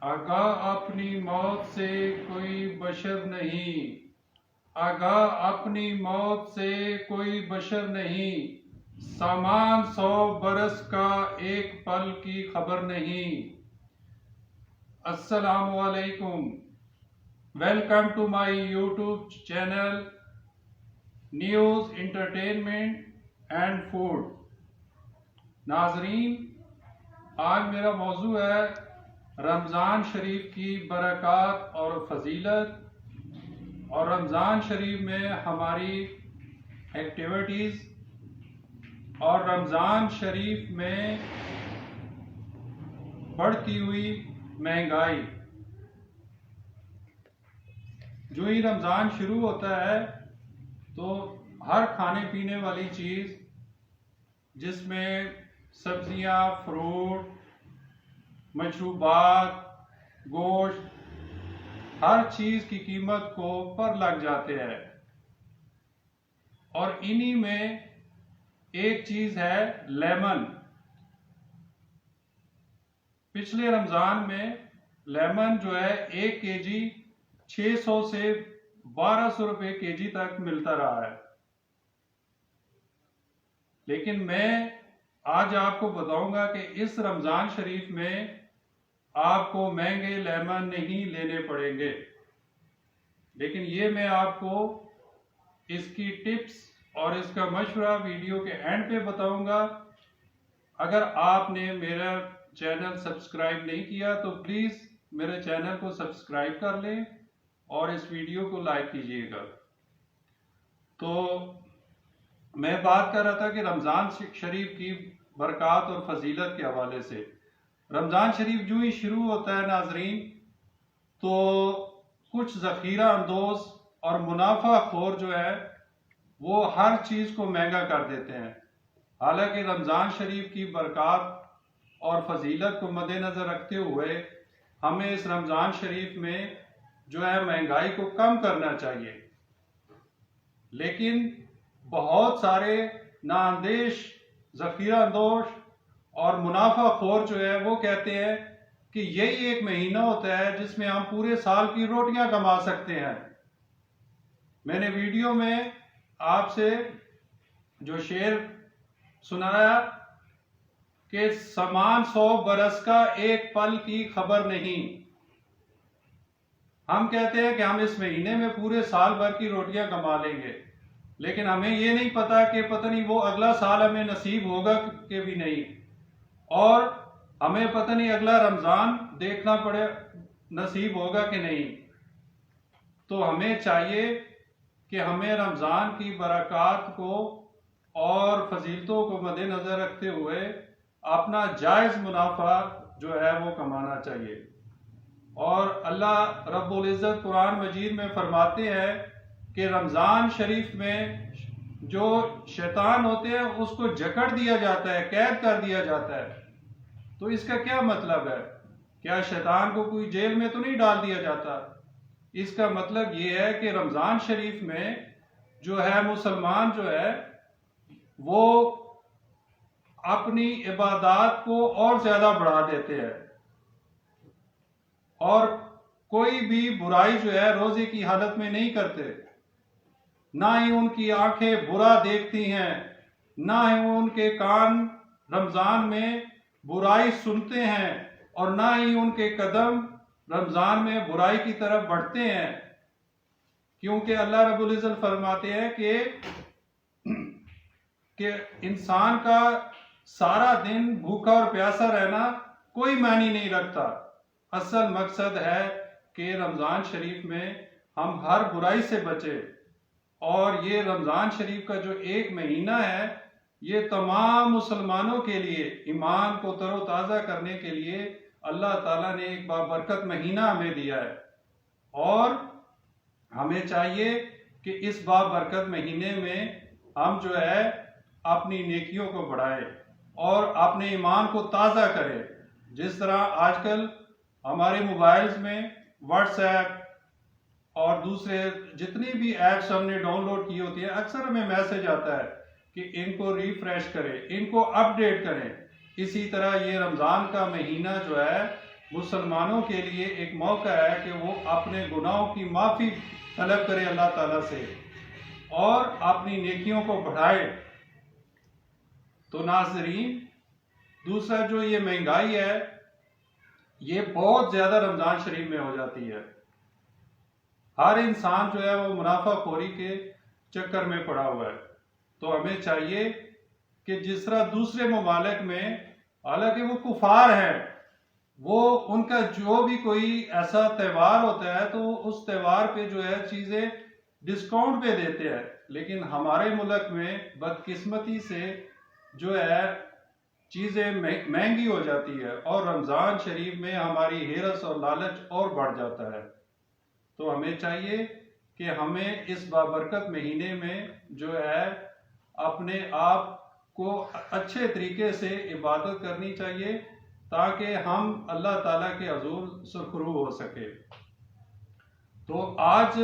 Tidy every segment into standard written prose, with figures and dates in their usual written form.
आगाह अपनी मौत से कोई बशर नहीं, आगाह अपनी मौत से कोई बशर नहीं, सामान 100 बरस का एक पल की खबर नहीं। अस्सलामु अलैकुम, welcome to my YouTube channel news entertainment and food. नाजरीन, आज मेरा मौजू है रमज़ान शरीफ की बरक़ात और फजीलत, और रमज़ान शरीफ में हमारी एक्टिविटीज़, और रमज़ान शरीफ में बढ़ती हुई महंगाई। जो ही रमज़ान शुरू होता है तो हर खाने पीने वाली चीज़, जिसमें सब्जियां, फ्रूट, मशरूबात, गोश्त, हर चीज़ की कीमत को पर लग जाते हैं। और इन्हीं में एक चीज़ है लेमन। पिछले रमज़ान में लेमन जो है 1 केजी 600 से 1200 रुपये केजी तक मिलता रहा है। लेकिन मैं आज आपको बताऊंगा कि इस रमज़ान शरीफ में आपको महंगे लेमन नहीं लेने पड़ेंगे। लेकिन ये मैं आपको इसकी टिप्स और इसका मशवरा वीडियो के एंड पे बताऊंगा। अगर आपने मेरा चैनल सब्सक्राइब नहीं किया तो प्लीज़ मेरे चैनल को सब्सक्राइब कर लें और इस वीडियो को लाइक कीजिएगा। तो मैं बात कर रहा था कि रमज़ान शरीफ की बरक़ात और फजीलत के हवाले से। रमज़ान शरीफ जो ही शुरू होता है नाजरीन, तो कुछ ज़ख़ीरा अंदोज़ और मुनाफा खोर जो है वो हर चीज़ को महंगा कर देते हैं। हालांकि रमज़ान शरीफ की बरक़ात और फजीलत को मद्देनज़र रखते हुए हमें इस रमज़ान शरीफ में जो है महंगाई को कम करना चाहिए। लेकिन बहुत सारे नाअंदेश, ज़ख़ीरा अंदोश और मुनाफा खोर जो है वो कहते हैं कि यही एक महीना होता है जिसमें हम पूरे साल की रोटियां कमा सकते हैं। मैंने वीडियो में आपसे जो शेर सुनाया कि सामान 100 बरस का एक पल की खबर नहीं। हम कहते हैं कि हम इस महीने में पूरे साल भर की रोटियां कमा लेंगे, लेकिन हमें ये नहीं पता कि पता नहीं वो अगला साल हमें नसीब होगा कि भी नहीं, और हमें पता नहीं अगला रमज़ान देखना पड़े नसीब होगा कि नहीं। तो हमें चाहिए कि हमें रमज़ान की बरक़ात को और फजीलतों को मद्देनज़र रखते हुए अपना जायज़ मुनाफा जो है वो कमाना चाहिए। और अल्लाह रब्बुल इज़्ज़त कुरान मजीद में फरमाते हैं कि रमज़ान शरीफ में जो शैतान होते हैं उसको जकड़ दिया जाता है, कैद कर दिया जाता है। तो इसका क्या मतलब है? क्या शैतान को कोई जेल में तो नहीं डाल दिया जाता? इसका मतलब ये है कि रमज़ान शरीफ में जो है मुसलमान जो है वो अपनी इबादत को और ज्यादा बढ़ा देते हैं, और कोई भी बुराई जो है रोजे की हालत में नहीं करते। ना ही उनकी आंखें बुरा देखती हैं, ना ही उनके कान रमज़ान में बुराई सुनते हैं, और ना ही उनके कदम रमज़ान में बुराई की तरफ बढ़ते हैं। क्योंकि अल्लाह रब्बुल इज़्ज़त फरमाते हैं कि इंसान का सारा दिन भूखा और प्यासा रहना कोई मायने नहीं रखता। असल मकसद है कि रमज़ान शरीफ में हम हर बुराई से बचे। और ये रमज़ान शरीफ का जो एक महीना है ये तमाम मुसलमानों के लिए ईमान को तरोताज़ा करने के लिए अल्लाह ताला ने एक बाबरकत महीना हमें दिया है। और हमें चाहिए कि इस बाबरकत महीने में हम जो है अपनी नेकियों को बढ़ाएं और अपने ईमान को ताज़ा करें। जिस तरह आजकल हमारे मोबाइल्स में व्हाट्सएप और दूसरे जितनी भी ऐप्स हमने डाउनलोड की होती है, अक्सर हमें मैसेज आता है कि इनको रिफ्रेश करें, इनको अपडेट करें। इसी तरह ये रमज़ान का महीना जो है मुसलमानों के लिए एक मौका है कि वो अपने गुनाहों की माफ़ी तलब करे अल्लाह ताला से और अपनी नेकियों को बढ़ाए। तो नाज़रीन, दूसरा जो ये महंगाई है, ये बहुत ज़्यादा रमज़ान शरीफ में हो जाती है। हर इंसान जो है वो मुनाफाखोरी के चक्कर में पड़ा हुआ है। तो हमें चाहिए कि जिस तरह दूसरे ममालिक में, हालांकि वो कुफार हैं, वो उनका जो भी कोई ऐसा त्यौहार होता है तो उस त्यौहार पे जो है चीज़ें डिस्काउंट पे देते हैं, लेकिन हमारे मुल्क में बदकिस्मती से जो है चीज़ें महंगी हो जाती है और रमज़ान शरीफ में हमारी हिरस और लालच और बढ़ जाता है। तो हमें चाहिए कि हमें इस बाबरकत महीने में जो है अपने आप को अच्छे तरीके से इबादत करनी चाहिए ताकि हम अल्लाह ताला के हजूर सुरखरू हो सके। तो आज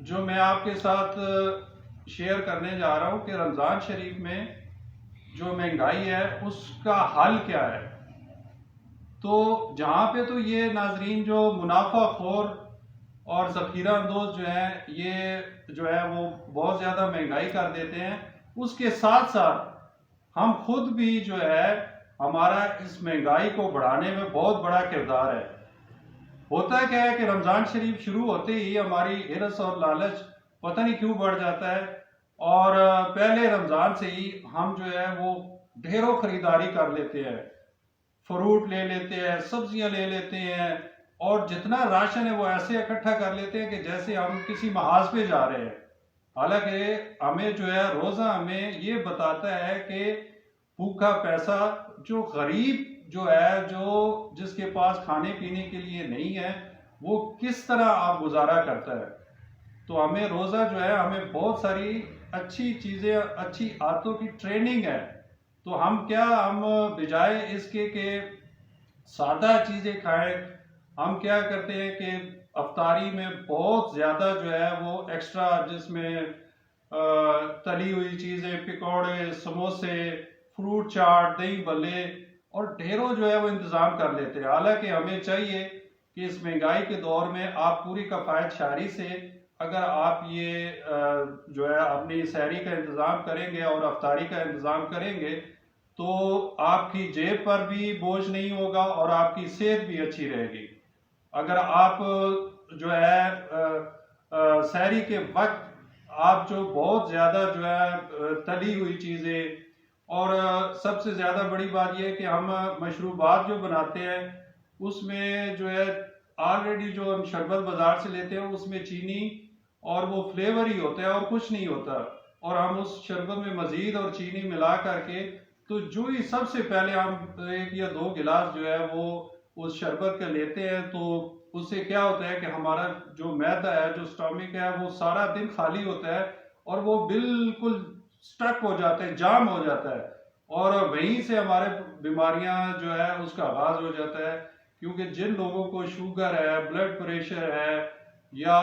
जो मैं आपके साथ शेयर करने जा रहा हूँ कि रमज़ान शरीफ में जो महंगाई है उसका हल क्या है। तो जहाँ पे तो ये नाजरीन जो मुनाफाखोर और ज़ख़ीरा अंदोज जो है ये जो है वो बहुत ज़्यादा महंगाई कर देते हैं, उसके साथ साथ हम खुद भी जो है हमारा इस महंगाई को बढ़ाने में बहुत बड़ा किरदार है। होता क्या है कि रमज़ान शरीफ शुरू होते ही हमारी हिरस और लालच पता नहीं क्यों बढ़ जाता है और पहले रमज़ान से ही हम जो है वो ढेरों खरीदारी कर लेते हैं, फ्रूट ले लेते हैं, सब्जियां ले लेते हैं और जितना राशन है वो ऐसे इकट्ठा कर लेते हैं कि जैसे हम किसी महाज पे जा रहे हैं। हालांकि हमें जो है रोज़ा हमें ये बताता है कि भूखा पैसा, जो गरीब जो है, जो जिसके पास खाने पीने के लिए नहीं है, वो किस तरह आप गुजारा करता है। तो हमें रोज़ा जो है हमें बहुत सारी अच्छी चीज़ें, अच्छी आदतों की ट्रेनिंग है। तो हम बजाय इसके कि सादा चीज़ें खाएं, हम क्या करते हैं कि अफ्तारी में बहुत ज़्यादा जो है वो एक्स्ट्रा, जिसमें तली हुई चीज़ें, पकौड़े, समोसे, फ्रूट चाट, दही भल्ले और ढेरों जो है वो इंतज़ाम कर लेते हैं। हालांकि हमें चाहिए कि इस महंगाई के दौर में आप पूरी कफ़ायत शारी से अगर आप ये जो है अपनी सहरी का इंतज़ाम करेंगे और अफ्तारी का इंतज़ाम करेंगे तो आपकी जेब पर भी बोझ नहीं होगा और आपकी सेहत भी अच्छी रहेगी। अगर आप जो है सहरी के वक्त आप जो बहुत ज़्यादा जो है तली हुई चीज़ें, और सबसे ज़्यादा बड़ी बात यह है कि हम मशरूबात जो बनाते हैं उसमें जो है ऑलरेडी जो हम शरबत बाज़ार से लेते हैं उसमें चीनी और वो फ्लेवर ही होता है और कुछ नहीं होता, और हम उस शरबत में मज़ीद और चीनी मिला करके तो जो ही सबसे पहले हम 1 या 2 गिलास जो है वो उस शरबत का लेते हैं, तो उससे क्या होता है कि हमारा जो मैदा है, जो स्टमक है, वो सारा दिन खाली होता है और वो बिल्कुल स्टक हो जाता है, जाम हो जाता है और वहीं से हमारे बीमारियां जो है उसका आगाज हो जाता है। क्योंकि जिन लोगों को शुगर है, ब्लड प्रेशर है या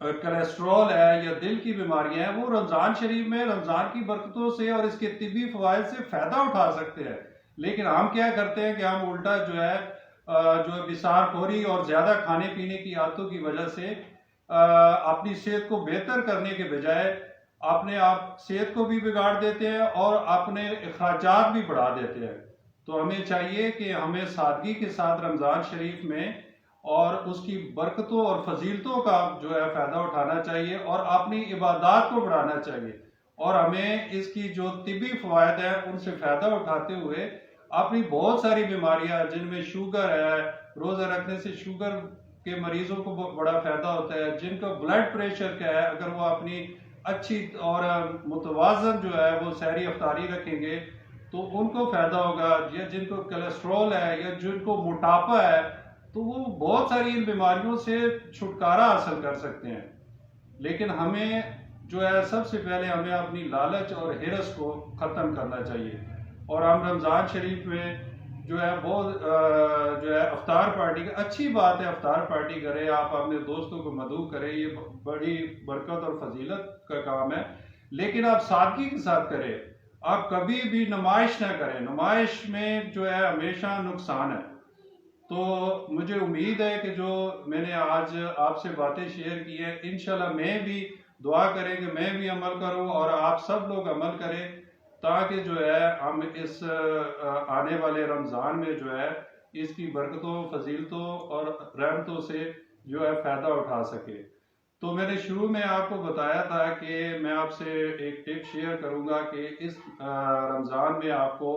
कोलेस्ट्रॉल है या दिल की बीमारियां हैं, वो रमज़ान शरीफ में रमज़ान की बरकतों से और इसके तिब्बी फवायद से फ़ायदा उठा सकते हैं। लेकिन हम क्या करते हैं कि हम उल्टा जो है बिसारखोरी और ज़्यादा खाने पीने की आदतों की वजह से अपनी सेहत को बेहतर करने के बजाय अपने आप सेहत को भी बिगाड़ देते हैं और अपने अखराजात भी बढ़ा देते हैं। तो हमें चाहिए कि हमें सादगी के साथ रमज़ान शरीफ में और उसकी बरकतों और फजीलतों का जो है फ़ायदा उठाना चाहिए और अपनी इबादत को बढ़ाना चाहिए, और हमें इसकी जो तिब्बी फ़वायद है उनसे फ़ायदा उठाते हुए अपनी बहुत सारी बीमारियां, जिनमें शुगर है, रोज़ा रखने से शुगर के मरीजों को बड़ा फ़ायदा होता है, जिनको ब्लड प्रेशर का है, अगर वो अपनी अच्छी और मुतवाज़न जो है वो सहरी अफ्तारी रखेंगे तो उनको फ़ायदा होगा, या जिनको कोलेस्ट्रॉल है या जिनको मोटापा है तो वो बहुत सारी इन बीमारियों से छुटकारा हासिल कर सकते हैं। लेकिन हमें जो है सबसे पहले हमें अपनी लालच और हिरस को ख़त्म करना चाहिए, और हम रमज़ान शरीफ में जो है बहुत जो है अफ्तार पार्टी, अच्छी बात है अफ्तार पार्टी करें, आप अपने दोस्तों को मदऊ करें, ये बड़ी बरकत और फजीलत का काम है, लेकिन आप सादगी के साथ करें। आप कभी भी नुमाइश ना करें, नुमाइश में जो है हमेशा नुकसान है। तो मुझे उम्मीद है कि जो मैंने आज आपसे बातें शेयर की है, इंशाल्लाह मैं भी दुआ करें कि मैं भी अमल करूं और आप सब लोग अमल करें, ताकि जो है हम इस आने वाले रमज़ान में जो है इसकी बरकतों, फजीलतों और रहमतों से जो है फ़ायदा उठा सके। तो मैंने शुरू में आपको बताया था कि मैं आपसे एक टिप शेयर करूंगा कि इस रमज़ान में आपको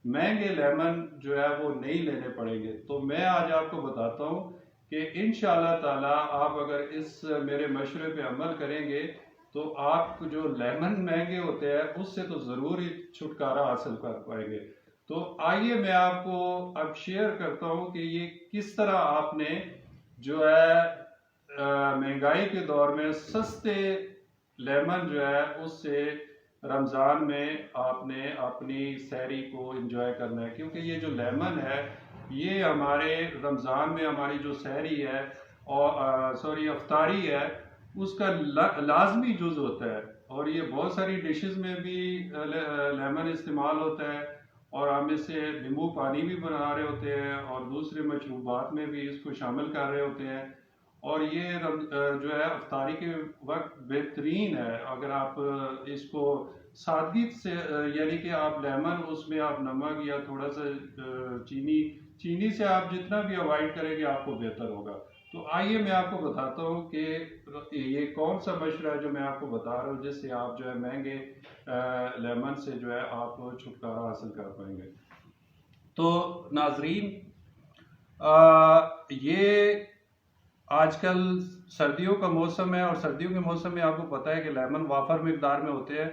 महंगे लेमन जो है वो नहीं लेने पड़ेंगे। तो मैं आज आपको बताता हूँ कि इंशाअल्लाह ताला आप अगर इस मेरे मशवरे पे अमल करेंगे तो आप जो लेमन महंगे होते हैं उससे तो ज़रूर ही छुटकारा हासिल कर पाएंगे। तो आइए मैं आपको अब शेयर करता हूँ कि ये किस तरह आपने जो है महंगाई के दौर में सस्ते लेमन जो है उससे रमज़ान में आपने अपनी सहरी को एंजॉय करना है, क्योंकि ये जो लेमन है ये हमारे रमज़ान में हमारी जो सहरी है और सॉरी अफ्तारी है उसका लाजमी जुज होता है। और ये बहुत सारी डिशेस में भी लेमन इस्तेमाल होता है और हम इससे नींबू पानी भी बना रहे होते हैं और दूसरे मशरूबात में भी इसको शामिल कर रहे होते हैं। और ये जो है अफ्तारी के वक्त बेहतरीन है। अगर आप इसको सादगी से यानी कि आप लेमन उसमें आप नमक या थोड़ा सा चीनी चीनी से आप जितना भी अवॉइड करेंगे आपको बेहतर होगा। तो आइए मैं आपको बताता हूँ कि ये कौन सा मशवरा है जो मैं आपको बता रहा हूँ जिससे आप जो है महंगे लेमन से जो है आप छुटकारा हासिल कर पाएंगे। तो नाजरीन, ये आजकल सर्दियों का मौसम है और सर्दियों के मौसम में आपको पता है कि लेमन वाफर मिकदार में होते हैं।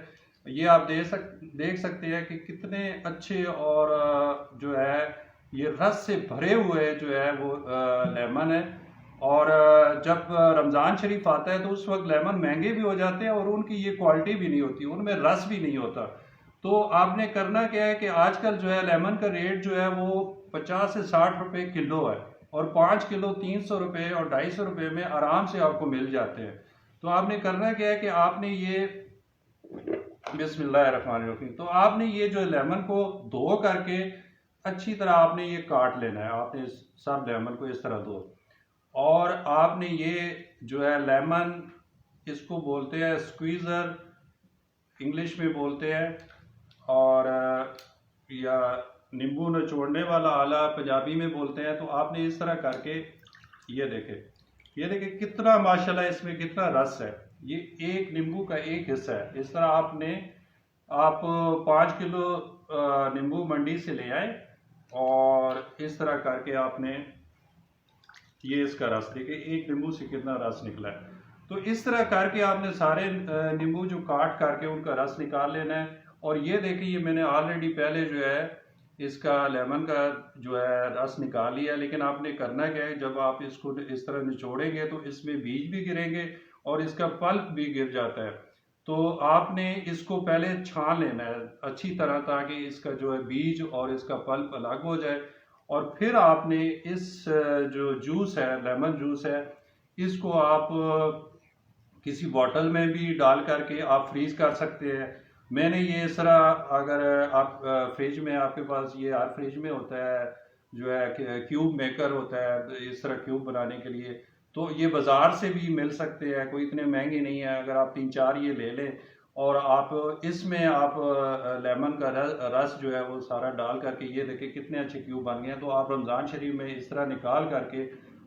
ये आप देख सकते हैं कि कितने अच्छे और जो है ये रस से भरे हुए जो है वो लेमन है। और जब रमज़ान शरीफ आता है तो उस वक्त लेमन महंगे भी हो जाते हैं और उनकी ये क्वालिटी भी नहीं होती, उनमें रस भी नहीं होता। तो आपने करना क्या है कि आजकल जो है लेमन का रेट जो है वो 50 से 60 रुपए किलो है और 5 किलो 300 रुपये और 250 रुपये में आराम से आपको मिल जाते हैं। तो आपने करना क्या है कि आपने ये बिस्मिल्लाहिर्रहमानिर्रहीम, तो आपने ये जो लेमन को धो करके अच्छी तरह आपने ये काट लेना है। आपने सब लेमन को इस तरह धो और आपने ये जो है लेमन, इसको बोलते हैं स्क्वीज़र, इंग्लिश में बोलते हैं, और या नींबू निचोड़ने वाला आला पंजाबी में बोलते हैं। तो आपने इस तरह करके ये देखे कितना माशाल्लाह इसमें कितना रस है। ये एक नींबू का एक हिस्सा है। इस तरह आप 5 किलो नींबू मंडी से ले आए और इस तरह करके आपने ये इसका रस देखे एक नींबू से कितना रस निकला है। तो इस तरह करके आपने सारे नींबू जो काट करके उनका रस निकाल लेना है। और ये देखिए ये मैंने ऑलरेडी पहले जो है इसका लेमन का जो है रस निकाल लिया। लेकिन आपने करना क्या है, जब आप इसको इस तरह निचोड़ेंगे तो इसमें बीज भी गिरेंगे और इसका पल्प भी गिर जाता है। तो आपने इसको पहले छान लेना है अच्छी तरह ताकि इसका जो है बीज और इसका पल्प अलग हो जाए। और फिर आपने इस जो जूस है, लेमन जूस है, इसको आप किसी बॉटल में भी डाल करके आप फ्रीज कर सकते हैं। मैंने ये इस तरह, अगर आप फ्रिज में आपके पास ये हर फ्रिज में होता है जो है क्यूब मेकर होता है इस तरह क्यूब बनाने के लिए, तो ये बाज़ार से भी मिल सकते हैं, कोई इतने महंगे नहीं है। अगर आप 3-4 ये ले लें और आप इसमें आप लेमन का रस जो है वो सारा डाल करके, ये देखिए कितने अच्छे क्यूब बन गए हैं। तो आप रमज़ान शरीफ में इस तरह निकाल करके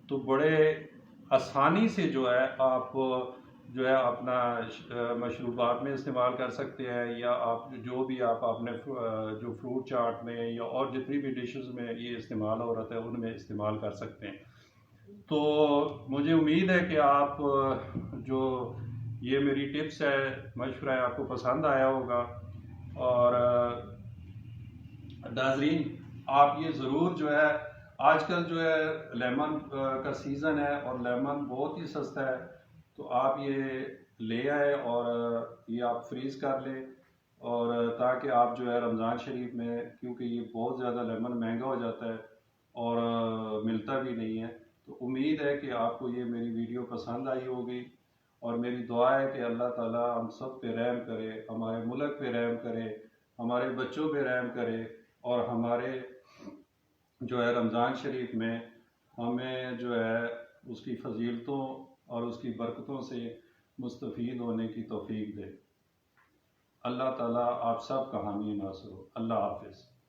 तो बड़े आसानी से जो है आप जो है अपना मशरूबात में इस्तेमाल कर सकते हैं, या आप जो भी आप अपने जो फ्रूट चाट में या और जितनी भी डिशेस में ये इस्तेमाल हो रहा है उनमें इस्तेमाल कर सकते हैं। तो मुझे उम्मीद है कि आप जो ये मेरी टिप्स है, मशवरा है, आपको पसंद आया होगा। और नाज़रीन, आप ये ज़रूर जो है, आजकल जो है लेमन का सीज़न है और लेमन बहुत ही सस्ता है। तो आप ये ले आए और ये आप फ्रीज़ कर लें, और ताकि आप जो है रमज़ान शरीफ में, क्योंकि ये बहुत ज़्यादा लेमन महंगा हो जाता है और मिलता भी नहीं है। तो उम्मीद है कि आपको ये मेरी वीडियो पसंद आई होगी और मेरी दुआ है कि अल्लाह ताला हम सब पे रहम करे, हमारे मुल्क पे रहम करे, हमारे बच्चों पे रहम करे और हमारे जो है रमज़ान शरीफ में हमें जो है उसकी फजीलतों और उसकी बरकतों से मुस्तफ़ीद होने की तौफीक दे। अल्लाह ताला आप सब का हामी नासर हो। अल्लाह हाफिज़।